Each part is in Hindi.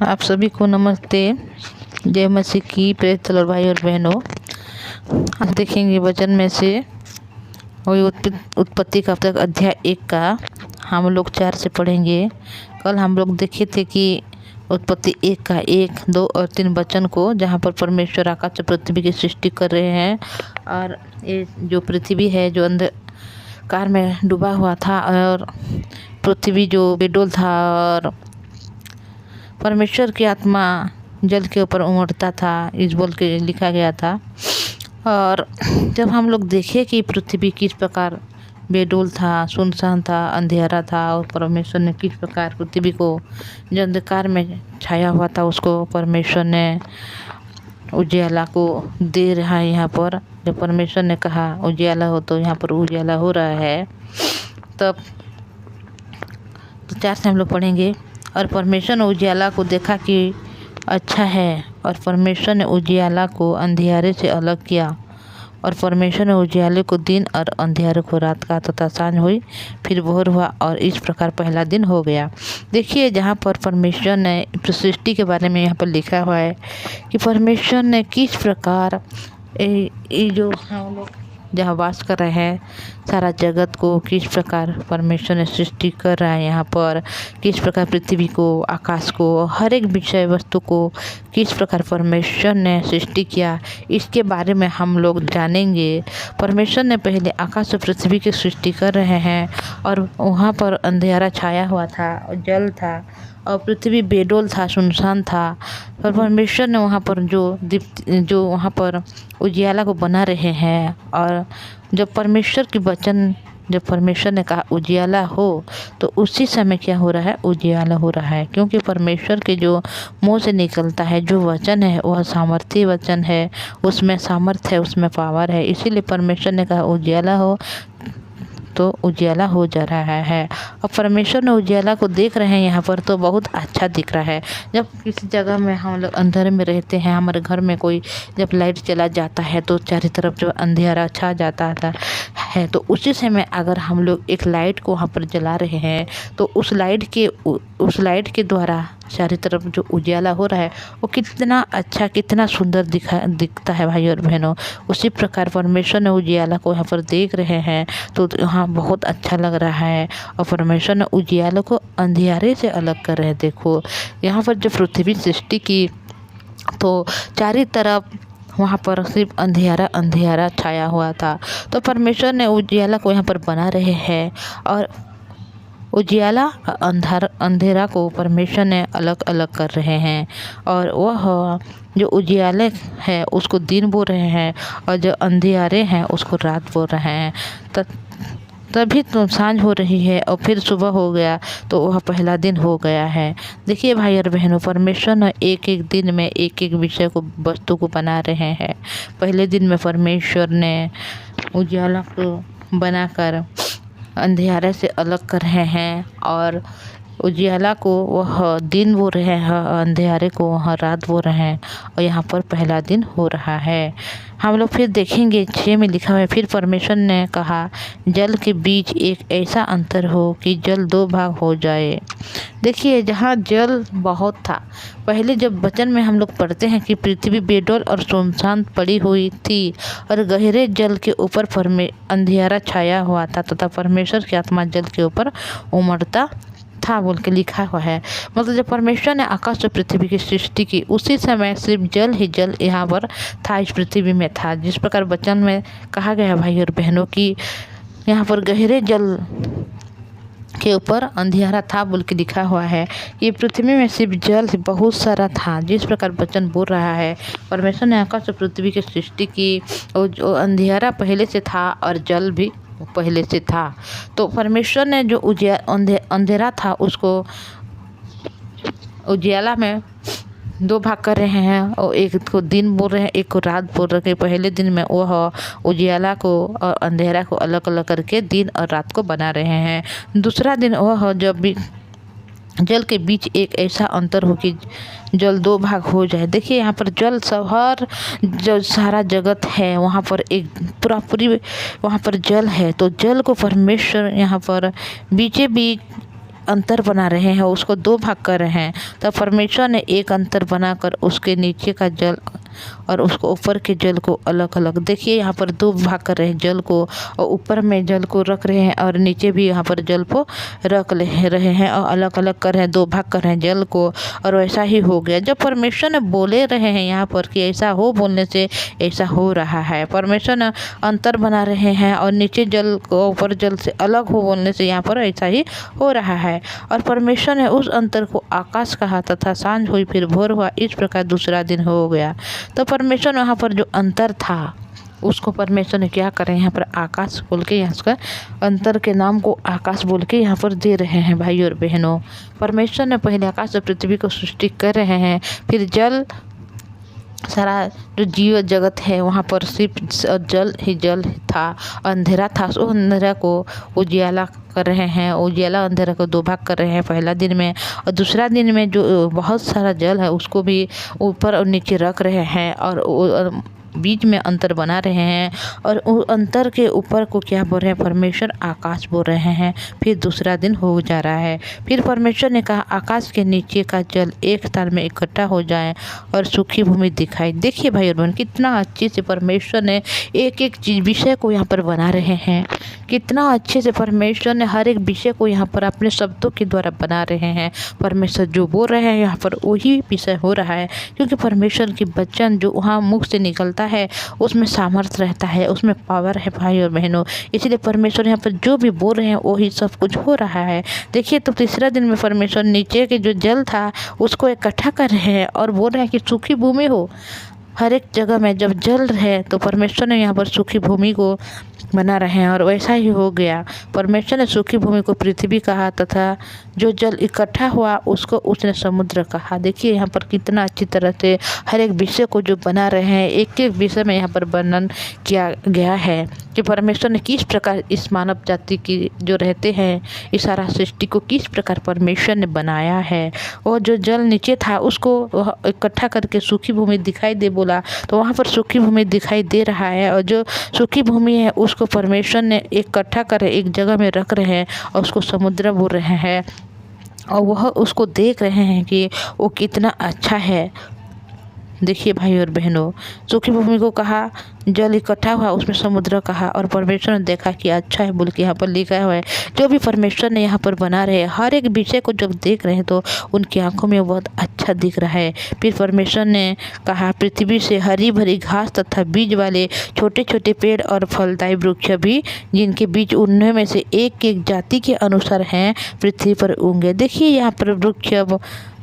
आप सभी को नमस्ते। जय मसीह की प्रेज द लॉर्ड। भाई और बहनों, हम देखेंगे वचन में से वही उत्पत्ति का पुस्तक अध्याय 1 का हम लोग 4 से पढ़ेंगे। कल हम लोग देखे थे कि उत्पत्ति 1 का 1, 2 और 3 वचन को, जहाँ पर परमेश्वर आकाश और पृथ्वी की सृष्टि कर रहे हैं। और ये जो पृथ्वी है जो अंधकार में डूबा हुआ था, और पृथ्वी जो बेडोल था, और परमेश्वर की आत्मा जल के ऊपर उमड़ता था, इस बोल के लिखा गया था। और जब हम लोग देखे कि पृथ्वी किस प्रकार बेडोल था, सुनसान था, अंधेरा था, और परमेश्वर ने किस प्रकार पृथ्वी को जो अंधकार में छाया हुआ था उसको परमेश्वर ने उजियाला को दे रहा है। यहाँ पर जब परमेश्वर ने कहा उजियाला हो, तो यहाँ पर उजियाला हो रहा है। तब तो 4 से हम लोग पढ़ेंगे। और परमेश्वर ने उजियाला को देखा कि अच्छा है, और परमेश्वर ने उजियाला को अंधियारे से अलग किया, और परमेश्वर ने उजियाले को दिन और अंधियारे को रात का, तथा सांझ हुई, फिर भोर हुआ, और इस प्रकार पहला दिन हो गया। देखिए, जहाँ पर परमेश्वर ने सृष्टि के बारे में यहाँ पर लिखा हुआ है कि परमेश्वर ने किस प्रकार ये जो हम लोग जहाँ वास कर रहे हैं, सारा जगत को किस प्रकार परमेश्वर ने सृष्टि कर रहा है। यहाँ पर किस प्रकार पृथ्वी को, आकाश को, हर एक विषय वस्तु को किस प्रकार परमेश्वर ने सृष्टि किया, इसके बारे में हम लोग जानेंगे। परमेश्वर ने पहले आकाश और पृथ्वी की सृष्टि कर रहे हैं, और वहाँ पर अंधेरा छाया हुआ था, और जल था, और पृथ्वी बेडोल था, सुनसान था। और परमेश्वर ने वहाँ पर जो वहाँ पर उजियाला को बना रहे हैं। और जब परमेश्वर की वचन, जब परमेश्वर ने कहा उजियाला हो, तो उसी समय क्या हो रहा है, उजियाला हो रहा है। क्योंकि परमेश्वर के जो मुंह से निकलता है जो वचन है, वह सामर्थी वचन है, उसमें सामर्थ है, उसमें पावर है। इसीलिए परमेश्वर ने कहा उजियाला हो, तो उजियाला हो जा रहा है। और परमेश्वर ने उजियाला को देख रहे हैं यहाँ पर, तो बहुत अच्छा दिख रहा है। जब किसी जगह में हम लोग अंधेरे में रहते हैं, हमारे घर में कोई जब लाइट चला जाता है तो चारों तरफ जो अंधेरा छा जाता है, तो उसी समय अगर हम लोग एक लाइट को वहाँ पर जला रहे हैं, तो उस लाइट के द्वारा चारों तरफ जो उजियाला हो रहा है वो कितना अच्छा, कितना सुंदर दिखता है। भाई और बहनों, उसी प्रकार परमेश्वर ने उजियाला को यहाँ पर देख रहे हैं, तो यहाँ बहुत अच्छा लग रहा है। और परमेश्वर ने उजियाला को अंधियारे से अलग कर रहे हैं। देखो, यहाँ पर जब पृथ्वी सृष्टि की, तो चारों तरफ वहाँ पर सिर्फ अंधियारा अंधियारा छाया हुआ था। तो परमेश्वर ने उजियाला को यहाँ पर बना रहे हैं, और उजियाला अंधेरा को परमेश्वर ने अलग अलग कर रहे हैं। और वह जो उजियाले है उसको दिन बोल रहे हैं, और जो अंधियारे हैं उसको रात बोल रहे हैं। तभी तो सांझ हो रही है, और फिर सुबह हो गया, तो वह पहला दिन हो गया है। देखिए भाई और बहनों, परमेश्वर ने एक एक दिन में एक एक विषय को, वस्तु को बना रहे हैं। पहले दिन में परमेश्वर ने उजियाला को बनाकर अंधियारे से अलग कर रहे हैं, और उजियाला को वह दिन बोल रहे हैं, अंधियारे को वह रात बोल रहे हैं। और यहाँ पर पहला दिन हो रहा है। हम लोग फिर देखेंगे 6 में लिखा हुआ है, फिर परमेश्वर ने कहा जल के बीच एक ऐसा अंतर हो कि जल 2 भाग हो जाए। देखिए, जहाँ जल बहुत था, पहले जब वचन में हम लोग पढ़ते हैं कि पृथ्वी बेडोल और सुनसान पड़ी हुई थी, और गहरे जल के ऊपर अंधियारा छाया हुआ था, तथा परमेश्वर की आत्मा जल के ऊपर उमड़ता था, बोल के लिखा हुआ है। मतलब जब परमेश्वर ने आकाश और पृथ्वी की सृष्टि की, उसी समय सिर्फ जल ही जल यहाँ पर था, इस पृथ्वी में था। जिस प्रकार वचन में कहा गया भाई और बहनों की यहाँ पर गहरे जल के ऊपर अंधियारा था, बोल के लिखा हुआ है। ये पृथ्वी में सिर्फ जल बहुत सारा था। जिस प्रकार वचन बोल रहा है, परमेश्वर ने आकाश और पृथ्वी की सृष्टि की, और जो अंधियारा पहले से था और जल भी पहले से था। तो परमेश्वर ने जो अंधेरा था उसको उजियाला में 2 भाग कर रहे हैं, और एक को दिन बोल रहे हैं, एक को रात बोल रहे हैं। पहले दिन में वह उजियाला को और अंधेरा को अलग अलग करके दिन और रात को बना रहे हैं। दूसरा दिन वह जब भी जल के बीच एक ऐसा अंतर हो कि जल 2 भाग हो जाए। देखिए, यहाँ पर जल हर जो सारा जगत है वहाँ पर एक पूरी वहाँ पर जल है। तो जल को परमेश्वर यहाँ पर बीचे बीच अंतर बना रहे हैं, उसको दो भाग कर रहे हैं। तब परमेश्वर ने एक अंतर बनाकर उसके नीचे का जल और उसको ऊपर के जल को अलग अलग, देखिए यहाँ पर दो भाग कर रहे हैं जल को, और ऊपर में जल को रख रहे हैं और नीचे भी यहाँ पर जल को रख ले रहे हैं और अलग अलग कर रहे हैं, दो भाग कर रहे हैं जल को। और वैसा ही हो गया। जब परमेश्वर ने बोले रहे हैं यहाँ पर कि ऐसा हो, बोलने से ऐसा हो रहा है। परमेश्वर ने अंतर बना रहे हैं और नीचे जल को ऊपर जल से अलग हो, बोलने से यहाँ पर ऐसा ही हो रहा है। और परमेश्वर ने उस अंतर को आकाश कहा, तथा सांझ हुई फिर भोर हुआ, इस प्रकार दूसरा दिन हो गया। तो परमेश्वर ने वहाँ पर जो अंतर था उसको परमेश्वर ने क्या करें, यहाँ पर आकाश बोल के, यहाँ का अंतर के नाम को आकाश बोल के यहाँ पर दे रहे हैं भाई और बहनों। परमेश्वर ने पहले आकाश और पृथ्वी को सृष्टि कर रहे हैं, फिर जल, सारा जो जीव जगत है वहाँ पर सिर्फ जल ही जल था, अंधेरा था, उस अंधेरा को उजियाला कर रहे हैं। उजियाला अंधेरा को दो भाग कर रहे हैं पहला दिन में, और दूसरा दिन में जो बहुत सारा जल है उसको भी ऊपर और नीचे रख रहे हैं और बीच में अंतर बना रहे हैं। और उस अंतर के ऊपर को क्या बोल रहे हैं, परमेश्वर आकाश बोल रहे हैं। फिर दूसरा दिन हो जा रहा है। फिर परमेश्वर ने कहा आकाश के नीचे का जल एक स्थान में इकट्ठा हो जाए और सूखी भूमि दिखाई। देखिए भाई और बहन, कितना अच्छे से परमेश्वर ने एक एक चीज विषय को यहाँ पर बना रहे हैं। कितना अच्छे से परमेश्वर ने हर एक विषय को यहाँ पर अपने शब्दों के द्वारा बना रहे हैं। परमेश्वर जो बोल रहे हैं यहाँ पर वही विषय हो रहा है, क्योंकि परमेश्वर की वचन जो वहाँ मुख से निकलता है उसमें सामर्थ्य रहता है, उसमें पावर है भाई और बहनों। इसलिए परमेश्वर यहाँ पर जो भी बोल रहे हैं वही सब कुछ हो रहा है। देखिए, तो तीसरा दिन में परमेश्वर नीचे के जो जल था उसको इकट्ठा कर रहे हैं और बोल रहे हैं कि सूखी भूमि हो। हर एक जगह में जब जल रहे तो परमेश्वर ने यहाँ पर सूखी भूमि को बना रहे हैं और वैसा ही हो गया। परमेश्वर ने सूखी भूमि को पृथ्वी कहा, तथा जो जल इकट्ठा हुआ उसको उसने समुद्र कहा। देखिए यहाँ पर कितना अच्छी तरह से हर एक विषय को जो बना रहे हैं, एक एक विषय में यहाँ पर वर्णन किया गया है कि परमेश्वर ने किस प्रकार इस मानव जाति की जो रहते हैं, इस सारा सृष्टि को किस प्रकार परमेश्वर ने बनाया है। और जो जल नीचे था उसको इकट्ठा करके सूखी भूमि दिखाई दे बोला, तो वहाँ पर सूखी भूमि दिखाई दे रहा है। और जो सूखी भूमि है उसको परमेश्वर ने इकट्ठा कर एक जगह में रख रहे हैं और उसको समुद्र बोल रहे हैं। और वह उसको देख रहे हैं कि वो कितना अच्छा है। देखिए भाई और बहनों, सूखी भूमि को कहा, जल इकट्ठा हुआ उसमें समुद्र कहा, और परमेश्वर ने देखा कि अच्छा है बोल के यहाँ पर लिखा हुआ है। जो भी परमेश्वर ने यहाँ पर बना रहे हैं, हर एक विषय को जब देख रहे हैं तो उनकी आंखों में बहुत अच्छा दिख रहा है। फिर परमेश्वर ने कहा पृथ्वी से हरी भरी घास तथा बीज वाले छोटे छोटे पेड़ और फलदायी वृक्ष भी, जिनके बीज उनमें में से एक एक जाति के अनुसार हैं, पृथ्वी पर उगेंगे। देखिए यहाँ पर वृक्ष,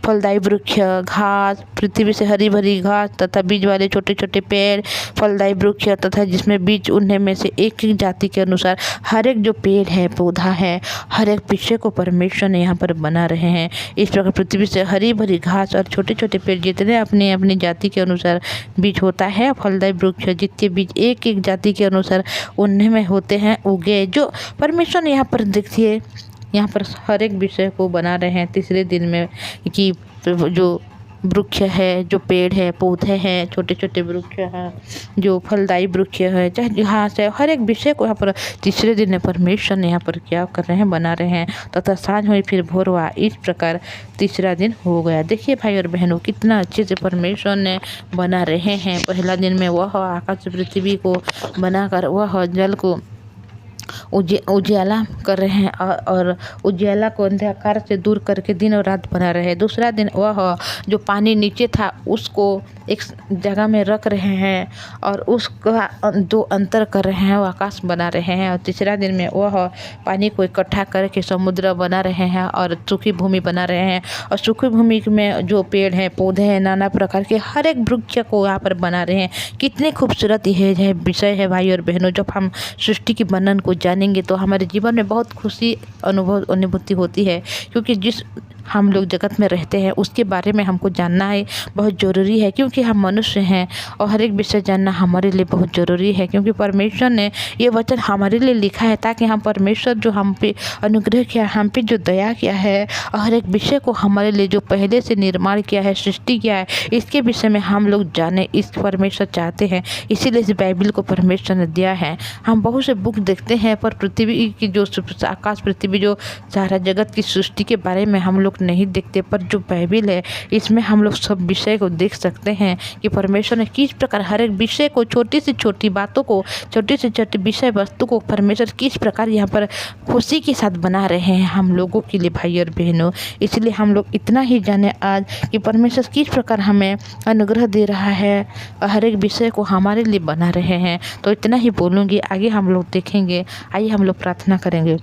फलदायी वृक्ष, घास, पृथ्वी से हरी भरी घास तथा बीज वाले छोटे छोटे पेड़, फलदायी वृक्ष तथा जिसमें बीज उनमें में से एक एक जाति के अनुसार हर एक जो पेड़ है, पौधा है, हर एक विषय को परमेश्वर ने यहाँ पर बना रहे हैं। इस प्रकार पृथ्वी से हरी भरी घास और छोटे छोटे पेड़ जितने अपनी अपनी जाति के अनुसार बीज होता है, फलदायी वृक्ष जितने बीज एक एक जाति के अनुसार उनमें में होते हैं, उगे। जो परमेश्वर ने यहाँ पर देखिए, यहाँ पर हर एक विषय को बना रहे हैं तीसरे दिन में, कि जो वृक्ष है, जो पेड़ है, पौधे हैं, छोटे छोटे वृक्ष हैं, जो फलदायी वृक्ष है, चाहे घास है, हर एक विषय को यहाँ पर तीसरे दिन में परमेश्वर ने यहाँ पर क्या कर रहे हैं, बना रहे हैं। तथा सांझ हुई फिर भोर हुआ, इस प्रकार तीसरा दिन हो गया। देखिए भाई और बहनों, कितना अच्छे से परमेश्वर ने बना रहे हैं। पहला दिन में वह आकाश पृथ्वी को बनाकर वह जल को उजियाला कर रहे हैं और उजियाला को अंधकार से दूर करके दिन और रात बना रहे हैं। दूसरा दिन वह जो पानी नीचे था उसको एक जगह में रख रहे हैं और उसका दो अंतर कर रहे हैं, वो आकाश बना रहे हैं। और तीसरा दिन में वह पानी को इकट्ठा करके समुद्र बना रहे हैं और सूखी भूमि बना रहे हैं। और सूखी भूमि में जो पेड़ हैं, पौधे हैं, नाना प्रकार के हर एक वृक्ष को यहाँ पर बना रहे हैं। कितने खूबसूरत यह विषय है भाई और बहनों। जब हम सृष्टि की वर्णन को जानेंगे तो हमारे जीवन में बहुत खुशी अनुभूति होती है, क्योंकि जिस हम लोग जगत में रहते हैं उसके बारे में हमको जानना है बहुत ज़रूरी है, क्योंकि हम मनुष्य हैं और हर एक विषय जानना हमारे लिए बहुत ज़रूरी है, क्योंकि परमेश्वर ने ये वचन हमारे लिए लिखा है ताकि हम परमेश्वर जो हम पे अनुग्रह किया, हम पे जो दया किया है और हर एक विषय को हमारे लिए जो पहले से निर्माण किया है, सृष्टि किया है, इसके विषय में हम लोग जाने। इस परमेश्वर चाहते हैं, इसीलिए इस बाइबिल को परमेश्वर ने दिया है। हम बहुत से बुक देखते हैं पर पृथ्वी की जो आकाश पृथ्वी जो सारा जगत की सृष्टि के बारे में हम लोग नहीं देखते, पर जो बाइबिल है इसमें हम लोग सब विषय को देख सकते हैं कि परमेश्वर ने किस प्रकार हर एक विषय को, छोटी से छोटी बातों को, छोटी से छोटी विषय वस्तु को परमेश्वर किस प्रकार यहाँ पर खुशी के साथ बना रहे हैं हम लोगों के लिए भाई और बहनों। इसलिए हम लोग इतना ही जाने आज कि परमेश्वर किस प्रकार हमें अनुग्रह दे रहा है और हर एक विषय को हमारे लिए बना रहे हैं। तो इतना ही बोलूँगी, आगे हम लोग देखेंगे। आइए हम लोग प्रार्थना करेंगे।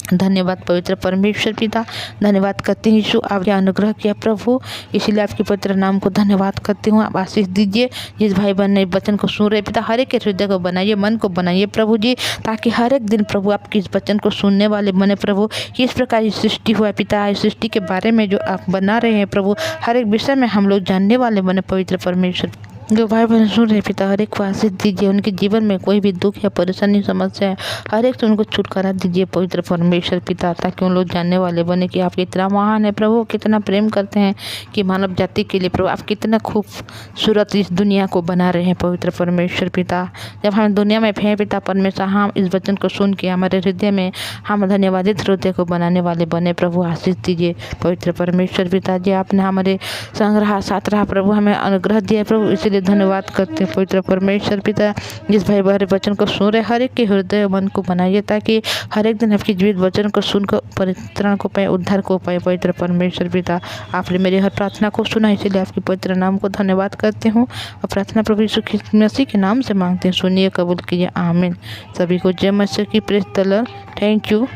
धन्यवाद पवित्र परमेश्वर पिता, धन्यवाद करते हैं यीशु, आपने अनुग्रह किया प्रभु, इसीलिए आपके पवित्र नाम को धन्यवाद करती हूँ। आप आशीष दीजिए जिस भाई बहन ने वचन को सुन रहे पिता, हर एक के हृदय को बनाइए, मन को बनाइए प्रभु जी, ताकि हर एक दिन प्रभु आपके इस वचन को सुनने वाले बने प्रभु। किस प्रकार ये सृष्टि हुआ पिता, इस सृष्टि के बारे में जो आप बना रहे हैं प्रभु, हर एक विषय में हम लोग जानने वाले बने पवित्र परमेश्वर। जो भाई बहन सुन रहे पिता, हर एक को आशीष दीजिए, उनके जीवन में कोई भी दुख या परेशानी समस्या है हर एक से उनको छुटकारा दीजिए पवित्र परमेश्वर पिता, ताकि उन लोग जानने वाले बने कि आप कितना महान है प्रभु, कितना प्रेम करते हैं कि मानव जाति के लिए प्रभु आप कितना खूबसूरत इस दुनिया को बना रहे हैं पवित्र परमेश्वर पिता। जब हम दुनिया में हैं पिता परमेश्वर, हम इस वचन को सुन के हमारे हृदय में हम धन्यवादित हृदय को बनाने वाले बने प्रभु। आशीष दीजिए पवित्र परमेश्वर पिता जी, आपने हमारे संग रहा, साथ रहा प्रभु, हमें अनुग्रह दिया प्रभु, इसलिए धन्यवाद करते हैं पवित्र परमेश्वर पिता। जिस भाई बहन वचन को सुन रहे हर एक के हृदय मन को बनाइए, ताकि हर एक दिन आपके जीवित वचन को सुनकर परित्राण को पाए, उद्धार को पाए पवित्र परमेश्वर पिता। आपने मेरी हर प्रार्थना को सुना, इसलिए आपके पवित्र नाम को धन्यवाद करते हूँ और प्रार्थना प्रभु यीशु मसीह के नाम से मांगते हैं, सुनिए, कबूल कीजिए, आमीन। सभी को जय मसीह की praise the Lord. Thank you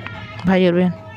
भाई और बहन।